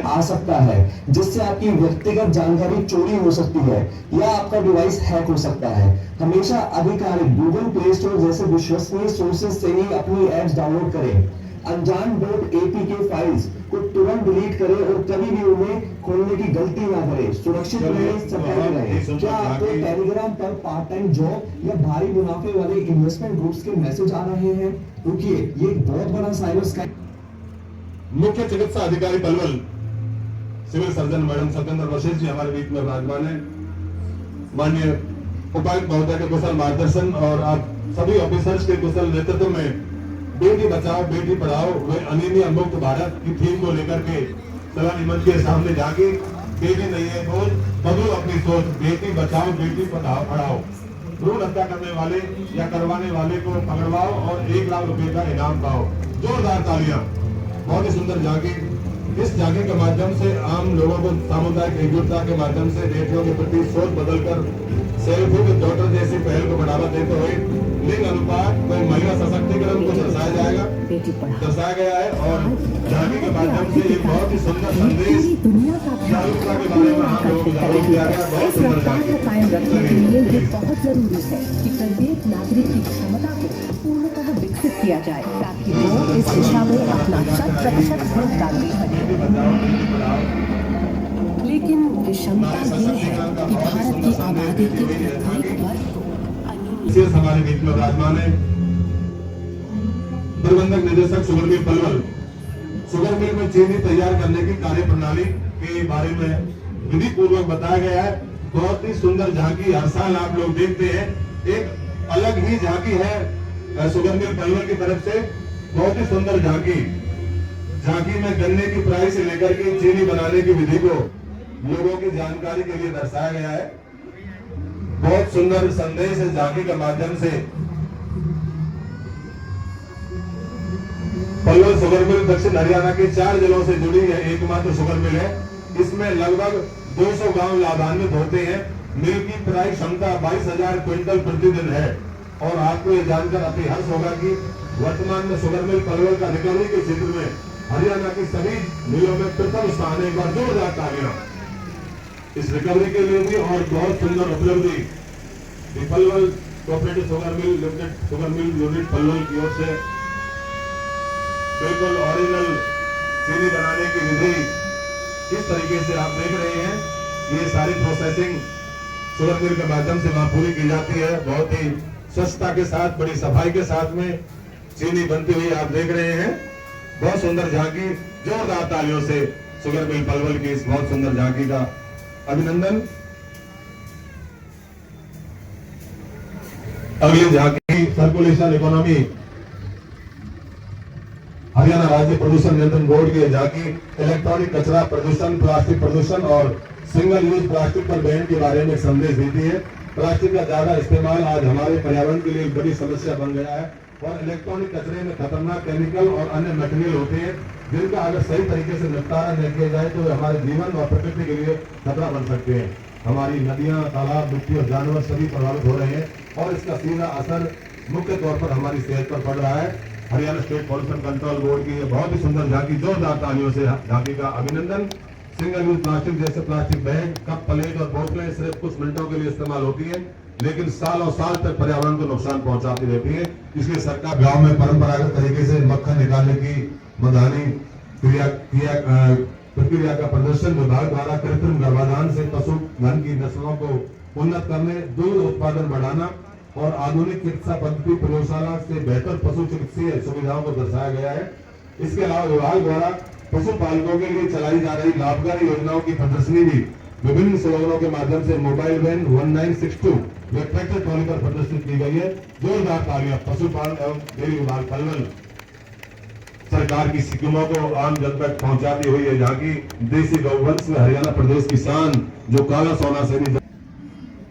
आ सकता है, जिससे आपकी व्यक्तिगत जानकारी चोरी हो सकती है या आपका डिवाइस हैक हो सकता है। हमेशा आधिकारिक गूगल प्ले स्टोर जैसे विश्वसनीय सोर्सेज से ही अपनी ऐप्स डाउनलोड करें। अनजान.apk फाइल्स को तुरंत डिलीट करें और कभी भी उन्हें खोलने की गलती ना करें। सुरक्षित रहें, सतर्क रहें। क्या आपको टेलीग्राम पर पार्ट टाइम जॉब या भारी मुनाफे वाले इन्वेस्टमेंट ग्रुप्स के मैसेज आ रहे हैं? रुकिए, ये एक बहुत बड़ा साइबर स्कैम। मुख्य चिकित्सा अधिकारी Palwal civil surgeon madam Satyendra Vashishtha ji हमारे बीच में विराजमान है। माननीय उपायुक्त महोदय के कुशल मार्गदर्शन और आप सभी ऑफिसर्स के कुशल नेतृत्व में बेटी बचाओ बेटी पढ़ाओ व अनीमिया मुक्त भारत की थीम को लेकर के सलानी मंच के सामने जाके बेटी नहीं है बोझ, बदलो अपनी सोच, बेटी बचाओ बेटी पढ़ाओ। भ्रूण हत्या करने वाले या करवाने वाले को पकड़वाओ और 1 लाख रुपए का इनाम पाओ। जोरदार तालियां। बहुत ही सुंदर झांकी। इस झांकी के माध्यम से आम लोगों को सामुदायिक एकजुटता के माध्यम से बेटियों के प्रति सोच बदलकर सेल्फ विद डॉटर जैसी पहल को बढ़ावा देते हुए लिंग अनुपात व महिला सशक्तिकरण को दर्शाया गया है और झांकी के माध्यम से एक बहुत ही सुंदर संदेश जागरूकता के बारे में हम लोगों को जागरूक किया गया। बहुत सुंदर झांकी कायम रखने के लिए ये बहुत जरूरी है कि प्रत्येक नागरिक की क्षमता को पूर्णतः विकसित किया जाए ताकि वो इस दिशा में अपना 100% योगदान दे सके। लेकिन विषमता ये है कि भारत की आबादी के प्रत्येक वर्ग को हमारे बीच में विराजमान है प्रबंधक निदेशक sugar mill Palwal. Sugar mill में चीनी तैयार करने की कार्य प्रणाली के बारे में विधि पूर्वक बताया गया है। बहुत ही सुंदर झांकी हर साल आप लोग देखते हैं। एक अलग ही झांकी है शुगर मिल पलवल की तरफ से। बहुत ही सुंदर झांकी में गन्ने की प्राइस से लेकर के चीनी बनाने की विधि को लोगों की जानकारी के लिए दर्शाया गया है। बहुत सुंदर संदेश है झांकी के माध्यम से। पलवल शुगर मिल दक्षिण हरियाणा के 4 जिलों से जुड़ी है एकमात्र शुगर मिल है। इसमें लगभग 200 गांव लाभान्वित होते हैं। मिल की प्राइस क्षमता 22,000 क्विंटल प्रतिदिन है। और आपको ये जानकर अति हर्ष होगा कि वर्तमान में शुगर मिल पलवल का रिकवरी के क्षेत्र में हरियाणा की सभी मिलों में प्रथम स्थान है। एक बार जोरदार तालियां इस रिकवरी के लिए भी। और बहुत सुंदर उपलब्धि Palwal cooperative sugar mill limited sugar mill unit Palwal की ओर से बिल्कुल ओरिजिनल चीनी बनाने की विधि किस तरीके से आप देख रहे हैं। ये सारी प्रोसेसिंग शुगर मिल के माध्यम से वहां पूरी की जाती है। बहुत ही स्वच्छता के साथ बड़ी सफाई के साथ में चीनी बनती हुई आप देख रहे हैं। बहुत सुंदर झांकी। जोरदार तालियों से शुगर मिल पलवल की इस बहुत सुंदर झांकी का अभिनंदन। अगली झांकी सर्कुलेशन इकोनॉमी हरियाणा राज्य प्रदूषण नियंत्रण बोर्ड की झांकी इलेक्ट्रॉनिक कचरा प्रदूषण, प्लास्टिक प्रदूषण और सिंगल यूज प्लास्टिक पर बैन के बारे में संदेश देती है। प्लास्टिक का ज्यादा इस्तेमाल आज हमारे पर्यावरण के लिए एक बड़ी समस्या बन गया है और इलेक्ट्रॉनिक कचरे में खतरनाक केमिकल और अन्य मटेरियल होते हैं जिनका अगर सही तरीके से निपटारा न किया जाए तो वे हमारे जीवन और प्रकृति के लिए खतरा बन सकते हैं। हमारी नदियां, तालाब, मिट्टी और जानवर सभी प्रभावित हो रहे हैं और इसका सीधा असर मुख्य तौर पर हमारी सेहत पर पड़ रहा है। Haryana state pollution control board की बहुत ही सुंदर झांकी। जोरदार तालियों से झांकी का अभिनंदन। सिंगल यूज प्लास्टिक जैसे प्लास्टिक बैग, कप, प्लेट और बोतलें सिर्फ कुछ मिनटों के लिए इस्तेमाल होती है लेकिन सालों साल तक पर्यावरण को नुकसान पहुंचाती रहती है। इसलिए सरकार गांव में परंपरागत तरीके से मक्खन निकालने की मधानी प्रक्रिया का प्रदर्शन विभाग द्वारा कृत्रिम गर्भाधान से पशु धन की नस्लों को उन्नत करने, दूध उत्पादन बढ़ाना और आधुनिक चिकित्सा पद्धति प्रयोगशाला से बेहतर पशु चिकित्सीय सुविधाओं को दर्शाया गया है। इसके अलावा विभाग द्वारा पशुपालकों के लिए चलाई जा रही लाभकारी योजनाओं की प्रदर्शनी भी विभिन्न स्लोगनों के माध्यम से मोबाइल वैन 1962 व ट्रैक्टर ट्रॉली पर प्रदर्शित की गई है। जोरदार तालियां पशुपालन एवं डेयरी विभाग पलवल सरकार की स्कीमों को आम जन तक पहुंचाती हुई है झांकी देसी गौवंश में हरियाणा प्रदेश की शान जो काला सोना से भी।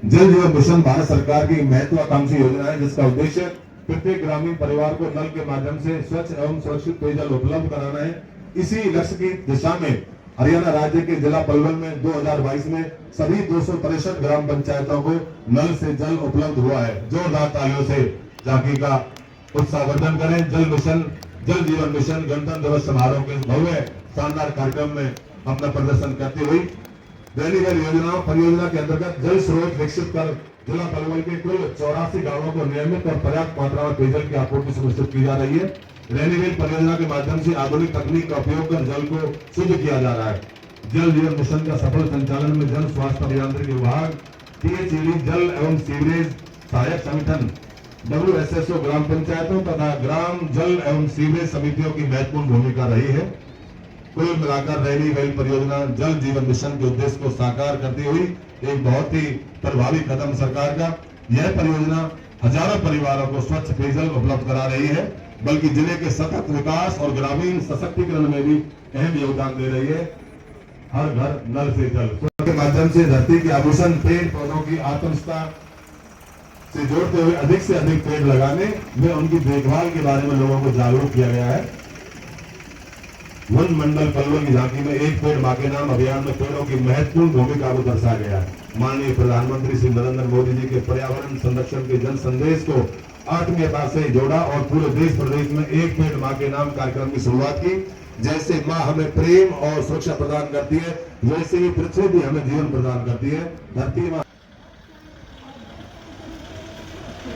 जल जीवन मिशन भारत सरकार की महत्वाकांक्षी योजना है जिसका उद्देश्य प्रत्येक ग्रामीण परिवार को नल के माध्यम से स्वच्छ एवं सुरक्षित पेयजल उपलब्ध कराना है। इसी लक्ष्य की दिशा में हरियाणा राज्य के जिला पलवल में 2022 में सभी 263 ग्राम पंचायतों को नल से जल उपलब्ध हुआ है। जोरदार तालियों से झांकी का उत्साहवर्धन करें। जल मिशन जल जीवन मिशन गणतंत्र दिवस समारोह के भव्य शानदार कार्यक्रम में अपना प्रदर्शन करती हुई रैनी वैल योजना परियोजना के अंतर्गत जल स्रोत विकसित कर जिला पलवल के कुल 84 गांवों को नियमित और पर्याप्त मात्रा में पेयजल की आपूर्ति सुनिश्चित की जा रही है। रैनी वैल परियोजना के माध्यम से आधुनिक तकनीक का उपयोग कर जल को शुद्ध किया जा रहा है। जल जीवन मिशन का सफल संचालन में जन स्वास्थ्य अभियांत्रिकी विभाग, THED जल एवं सीवरेज सहायक संगठन, WSSO ग्राम पंचायतों तथा ग्राम जल एवं सीवरेज समितियों की महत्वपूर्ण भूमिका रही है। कुल मिलाकर रैनी वैल परियोजना जल जीवन मिशन के उद्देश्य को साकार करती हुई एक बहुत ही प्रभावी कदम सरकार का। यह परियोजना हजारों परिवारों को स्वच्छ पेयजल उपलब्ध करा रही है, बल्कि जिले के सतत विकास और ग्रामीण सशक्तिकरण में भी अहम योगदान दे रही है। हर घर नल से जल के माध्यम से धरती के आभूषण पेड़ पौधों की आत्मकथा से जोड़ते हुए अधिक से अधिक पेड़ लगाने व उनकी देखभाल के बारे में लोगों को जागरूक किया गया है। वन मंडल पलवल की झांकी में एक पेड़ मां के नाम अभियान में पेड़ों की महत्वपूर्ण भूमिका को दर्शाया गया है। माननीय प्रधानमंत्री श्री नरेंद्र मोदी जी के पर्यावरण संरक्षण के जन संदेश को आत्मीयता से जोड़ा और पूरे देश प्रदेश में एक पेड़ मां के नाम कार्यक्रम की शुरुआत की। जैसे मां हमें प्रेम और सुरक्षा प्रदान करती है, वैसे ही पृथ्वी भी हमें जीवन प्रदान करती है। धरती मां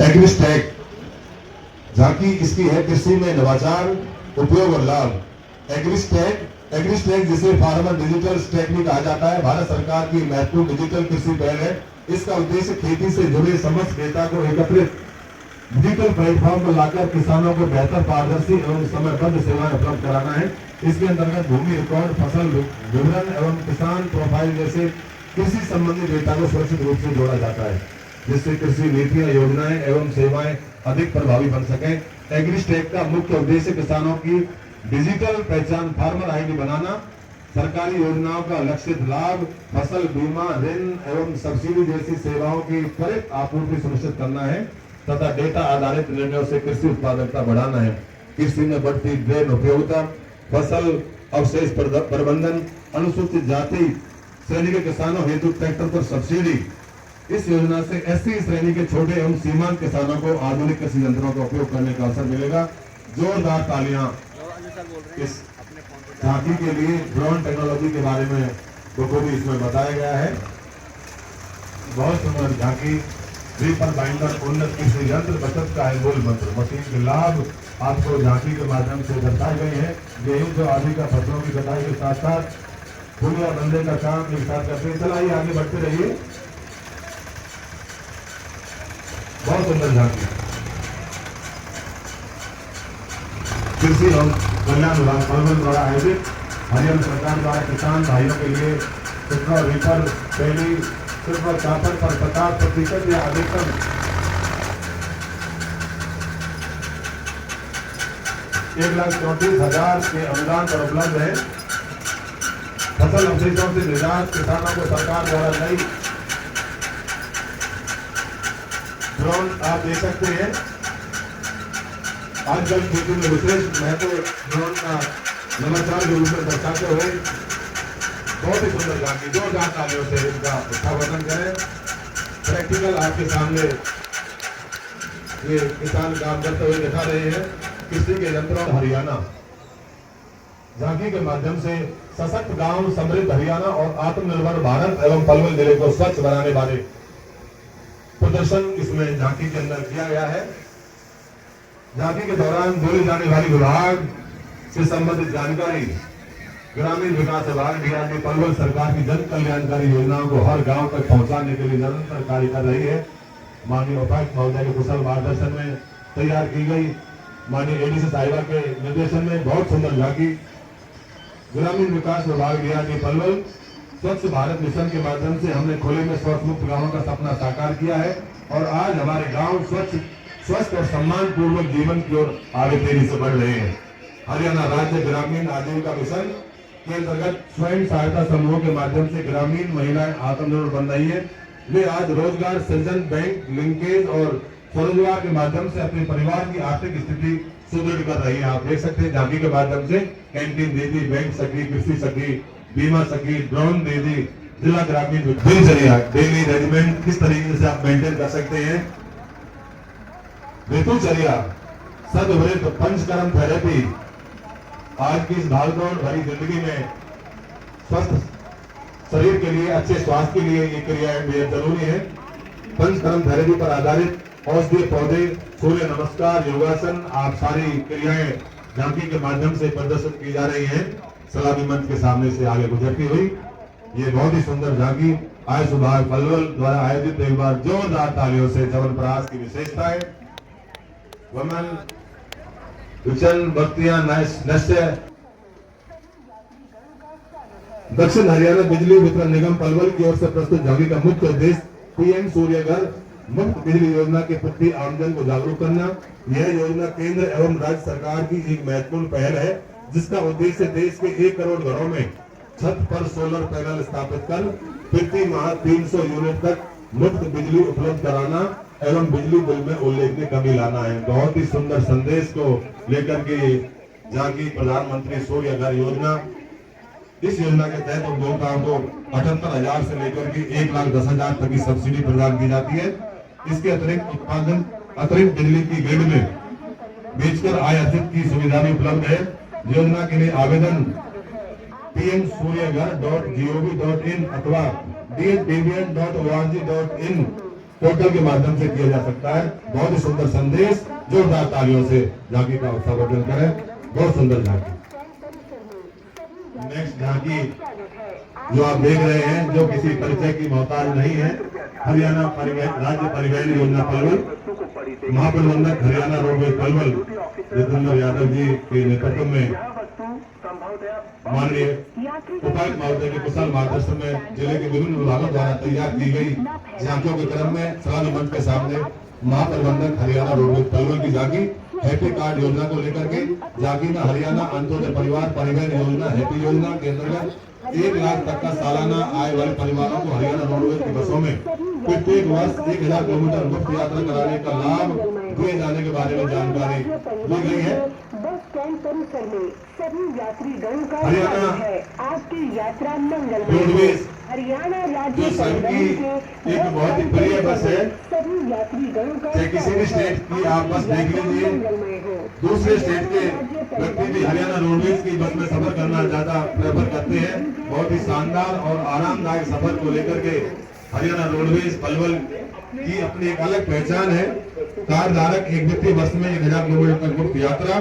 एग्रीस्टैक झांकी इसकी है कृषि में नवाचार, उपयोग और लाभ। एग्रीस्टैक जिसे फार्मर डिजिटल स्टैक भी कहा जाता है, भारत सरकार की महत्वपूर्ण डिजिटल कृषि पहल है। इसका उद्देश्य खेती से जुड़े समस्त डेटा को एकत्रित डिजिटल प्लेटफॉर्म पर लाकर किसानों को बेहतर पारदर्शी एवं समयबद्ध सेवाएं उपलब्ध कराना है। इसके अंतर्गत भूमि रिकॉर्ड, फसल विवरण एवं किसान प्रोफाइल जैसे कृषि संबंधी डेटा को सुरक्षित रूप से जोड़ा जाता है, जिससे कृषि नीतियां, योजनाएं एवं सेवाएं अधिक प्रभावी बन सकें। एग्रीस्टैक का मुख्य उद्देश्य किसानों की डिजिटल पहचान, फार्मर आईडी बनाना, सरकारी योजनाओं का लक्षित लाभ, फसल बीमा, ऋण एवं सब्सिडी जैसी सेवाओं की त्वरित आपूर्ति सुनिश्चित करना है तथा डेटा आधारित निर्णयों से कृषि उत्पादकता बढ़ाना है। कृषि में बढ़ती ड्रेन उपयोगिता, फसल अवशेष प्रबंधन, अनुसूचित जाति श्रेणी के किसानों हेतु ट्रैक्टर पर सब्सिडी। इस योजना से SC श्रेणी के छोटे एवं सीमांत किसानों को आधुनिक कृषि यंत्रों का उपयोग करने का अवसर मिलेगा। जोरदार तालियां इस झांकी के लिए। ड्रोन टेक्नोलॉजी के बारे में बखूबी इसमें बताया गया है। बहुत सुंदर झांकी। रीपर बाइंडर उन्नत कृषि यंत्र बचत का है मूल मंत्र। मशीन के लाभ आपको झांकी के माध्यम से दर्शाए गए हैं। गेहूं जो आदि का फसलों की कटाई के साथ साथ पुलिया बंदे का काम एक साथ करते हैं। चलाइए आगे बढ़ते रहिए। बहुत सुंदर झांकी। कृषि एवं कल्याण विभाग पलवल द्वारा आयोजित हरियाणा सरकार द्वारा किसान भाइयों के लिए रीपर पहली रीपर चापर पर 50% या अधिकतम 1,34,000 के अनुदान पर उपलब्ध है। फसल अवशेषों से निजात किसानों को सरकार द्वारा नई ड्रोन आप देख सकते हैं। आजकल खेती में विशेष महत्व ड्रोन का नवाचार के रूप में दर्शाते हुए बहुत ही सुंदर झांकी। जोरदार तालियों से इसका उत्थापन करें। प्रैक्टिकल आपके सामने ये किसान काम करते हुए दिखा रहे हैं। कृषि के यंत्रों हरियाणा झांकी के माध्यम से सशक्त गांव, समृद्ध हरियाणा और आत्मनिर्भर भारत एवं पलवल जिले को स्वच्छ बनाने वाले प्रदर्शन इसमें झांकी के अंदर किया गया है। झांकी के दौरान बोली जाने वाली विभाग से संबंधित जानकारी ग्रामीण विकास विभाग DRD पलवल सरकार की जन कल्याणकारी योजनाओं को हर गांव तक पहुंचाने के लिए निरंतर कार्य कर रही है। माननीय उपायुक्त महोदय के कुशल मार्गदर्शन में तैयार की गई माननीय ADC साहिबा के निर्देशन में बहुत सुंदर झांकी। ग्रामीण विकास विभाग DRD पलवल स्वच्छ भारत मिशन के माध्यम से हमने खुले में शौच मुक्त गांवों का सपना साकार किया है और आज हमारे गांव स्वस्थ और सम्मान पूर्वक जीवन की ओर आगे तेजी से बढ़ रहे हैं। हरियाणा राज्य ग्रामीण आजीविका मिशन के अंतर्गत स्वयं सहायता समूहों के माध्यम से ग्रामीण महिलाएं आत्मनिर्भर बन रही है। वे आज रोजगार सृजन, बैंक लिंकेज और स्वरोजगार के माध्यम से अपने परिवार की आर्थिक स्थिति सुदृढ़ कर रही है। आप देख सकते हैं झांकी के माध्यम से कैंटीन दे दी, बैंक सखी, कृषि सखी, बीमा सखी, ड्रोन दे दी, जिला ग्रामीण दिनचर्या डेली रेजिमेंट किस तरीके से आप मेंटेन कर सकते हैं। ऋतुचर्या, सदवृत्त, पंचकर्म थेरेपी, आज की इस भागदौड़ भरी जिंदगी में स्वस्थ शरीर के लिए, अच्छे स्वास्थ्य के लिए ये क्रियाएं बेहद जरूरी है। पंचकर्म थेरेपी पर आधारित औषधीय पौधे, सूर्य नमस्कार, योगासन, आप सारी क्रियाएं झांकी के माध्यम से प्रदर्शित की जा रही हैं। सलामी मंच के सामने से आगे गुजरती हुई ये बहुत ही सुंदर झांकी आयुष विभाग पलवल द्वारा आयोजित, एक बार जोरदार तालियों से चवनप्राश की विशेषताएं, वमन, विचन, बख्तियां, नश्य। दक्षिण हरियाणा बिजली वितरण निगम पलवल की ओर से प्रस्तुत झांकी का मुख्य उद्देश्य पीएम सूर्यघर मुफ्त बिजली योजना के प्रति आमजन को जागरूक करना। यह योजना केंद्र एवं राज्य सरकार की एक महत्वपूर्ण पहल है, जिसका उद्देश्य देश के 1 करोड़ घरों में छत पर सोलर पैनल स्थापित कर प्रति माह 300 यूनिट तक मुफ्त बिजली उपलब्ध कराना एवं बिजली बिल में उल्लेखनीय कमी लाना है। बहुत ही सुंदर संदेश को लेकर के झांकी प्रधानमंत्री सूर्य घर योजना, इस योजना के तहत उपभोक्ताओं को 78,000 से लेकर के 1,10,000 तक की सब्सिडी प्रदान की जाती है। इसके अतिरिक्त अतिरिक्त बिजली की ग्रिड में बेचकर आय अर्जित की सुविधा भी उपलब्ध है। योजना के लिए आवेदन pmsuryaghar.gov.in अथवा dshbvn.org.in पोर्टल के माध्यम से किया जा सकता है। बहुत ही सुंदर संदेश, जोरदार तालियों से झांकी का उत्सव करें। बहुत सुंदर झांकी। नेक्स्ट झांकी जो आप देख रहे हैं, जो किसी परिचय की मोहताज नहीं है, हरियाणा राज्य परिवहन योजना पलवल, महाप्रबंधक हरियाणा रोडवेज पलवल जितेंद्र यादव जी के नेतृत्व में माननीय उपायुक्त महोदय के कुशल मार्गदर्शन में जिले के विभिन्न विभागों द्वारा तैयार की गई झांकियों के क्रम में सलामी मंच के सामने महाप्रबंधक हरियाणा रोडवेज पलवल की झांकी हैप्पी कार्ड योजना को लेकर के झांकी में हरियाणा अंत्योदय परिवार परिवहन योजना हैप्पी योजना के अंतर्गत 1 लाख तक का सालाना आय वाले परिवारों को हरियाणा रोडवेज की बसों में प्रत्येक वर्ष 1,000 किलोमीटर मुफ्त यात्रा कराने का लाभ दिए जाने के बारे में जानकारी दी गई है। बस स्टैंड परिसर में सभी यात्रीगणों का हरियाणा है आपकी यात्रा मंगलमय। रोडवेज हरियाणा राज्य जो सबकी एक बहुत ही प्रिय बस है, सभी यात्रीगणों का चाहे किसी भी स्टेट की आप बस देख लीजिए, दूसरे स्टेट के व्यक्ति भी हरियाणा रोडवेज की बस में सफर करना ज्यादा प्रेफर करते हैं। बहुत ही शानदार और आरामदायक सफर को लेकर के हरियाणा रोडवेज पलवल की अपनी एक अलग पहचान है। कार धारक एक व्यक्ति वर्ष में 1,000 किलोमीटर तक मुफ्त यात्रा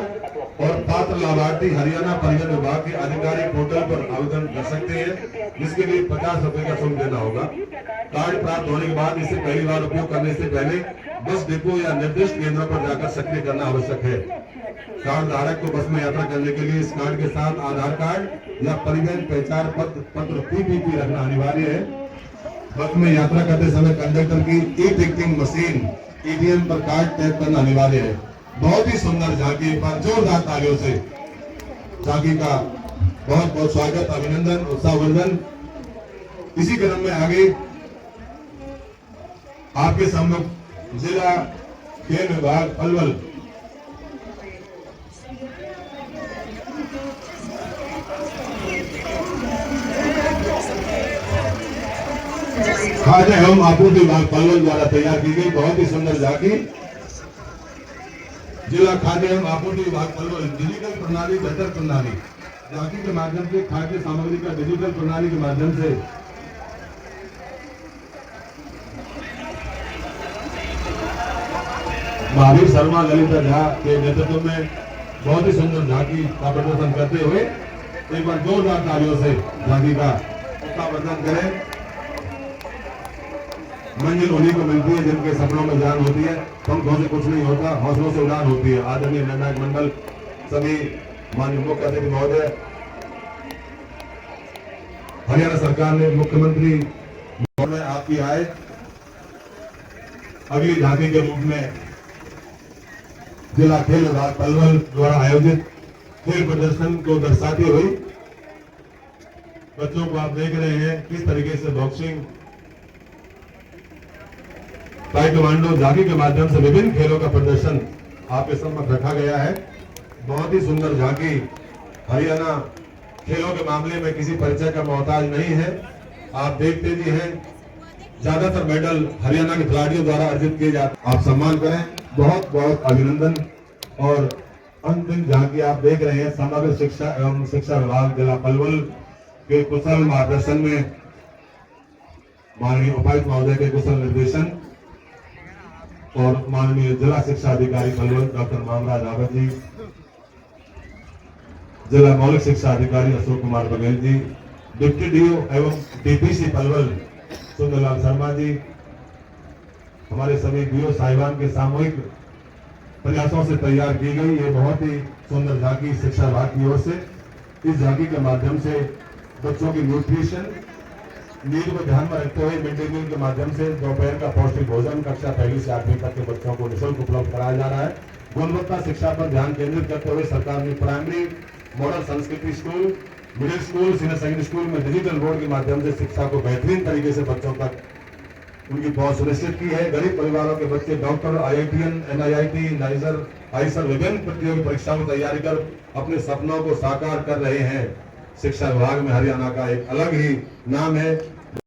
और पात्र लाभार्थी हरियाणा परिवहन विभाग के आधिकारिक पोर्टल पर आवेदन कर सकते हैं, जिसके लिए 50 रुपए का शुल्क देना होगा। कार्ड प्राप्त होने के बाद इसे पहली बार उपयोग करने से पहले बस डिपो या निर्दिष्ट केंद्रों पर जाकर सक्रिय करना आवश्यक है। कार्ड धारक को बस में यात्रा करने के लिए इस कार्ड के साथ आधार कार्ड या परिवहन पहचान पत्र PPP रखना अनिवार्य है। बस में यात्रा करते समय कंडक्टर की ई-टिकटिंग मशीन ETM पर कार्ड टैप करना अनिवार्य है। बहुत ही सुंदर झांकी, पर जोरदार तालियों से झांकी का बहुत बहुत स्वागत, अभिनंदन, उत्साहवर्धन। इसी क्रम में आगे आपके सम्मुख जिला खेल विभाग पलवल खाद्य एवं आपूर्ति विभाग पलवल द्वारा तैयार की गई बहुत ही सुंदर झांकी। जिला खाद्य एवं आपूर्ति विभाग पलवल डिजिटल प्रणाली बेहतर प्रणाली झांकी के माध्यम से खाद्य सामग्री का डिजिटल प्रणाली के माध्यम से महावीर शर्मा ललिता झा के नेतृत्व में बहुत ही सुंदर झांकी का प्रदर्शन करते हुए एक बार जोरदार तालियों से झांकी का उत्साहवर्धन करें। मंजिल उन्हीं को मिलती है जिनके सपनों में जान होती है, पंखों से कुछ नहीं होता, हौसलों से उड़ान होती है। आदरणीय निर्णायक मंडल, सभी माननीय मुख्य अतिथि महोदय, हरियाणा सरकार ने मुख्यमंत्री में आपकी आय अगली झांकी के रूप में जिला खेल विभाग पलवल द्वारा आयोजित खेल प्रदर्शन को दर्शाती हुई बच्चों को आप देख रहे हैं किस तरीके से बॉक्सिंग, ताइक्वांडो झांकी के माध्यम से विभिन्न खेलों का प्रदर्शन आपके समक्ष रखा गया है। बहुत ही सुंदर झांकी हरियाणा खेलों के मामले में किसी परिचय का मोहताज नहीं है। आप देखते भी हैं ज्यादातर मेडल हरियाणा के खिलाड़ियों द्वारा अर्जित किए जाते हैं। आप सम्मान करें, बहुत बहुत अभिनंदन। और अंतिम झांकी आप देख रहे हैं समग्र शिक्षा एवं शिक्षा विभाग जिला पलवल के कुशल मार्गदर्शन में माननीय उपायुक्त महोदय के कुशल निर्देशन और माननीय जिला शिक्षा अधिकारी पलवल डॉक्टर मामराज रावत जी, जिला मौलिक शिक्षा अधिकारी अशोक कुमार बघेल जी, डिप्टी डीओ एवं डीपीसी पलवल सुंदरलाल शर्मा जी, हमारे सभी बीओ साहिबान के सामूहिक प्रयासों से तैयार की गई ये बहुत ही सुंदर झांकी शिक्षा विभाग की ओर से। इस झांकी के माध्यम से बच्चों की न्यूट्रिशन नीड को ध्यान में रखते हुए मिड डे मील के माध्यम से दोपहर का पौष्टिक भोजन कक्षा 1 से 8वीं तक के बच्चों को निःशुल्क उपलब्ध कराया जा रहा है। गुणवत्ता शिक्षा पर ध्यान केंद्रित करते हुए सरकार ने प्राइमरी, मॉडल संस्कृति school, middle school, senior secondary school में डिजिटल बोर्ड के माध्यम से शिक्षा को बेहतरीन तरीके से बच्चों तक उनकी पहुंच सुनिश्चित की है। गरीब परिवारों के बच्चे doctor, IITN, NIIT, niger, Eicher विभिन्न प्रतियोगी परीक्षाओं की तैयारी कर अपने सपनों को साकार कर रहे हैं। शिक्षा विभाग में हरियाणा का एक अलग ही नाम है।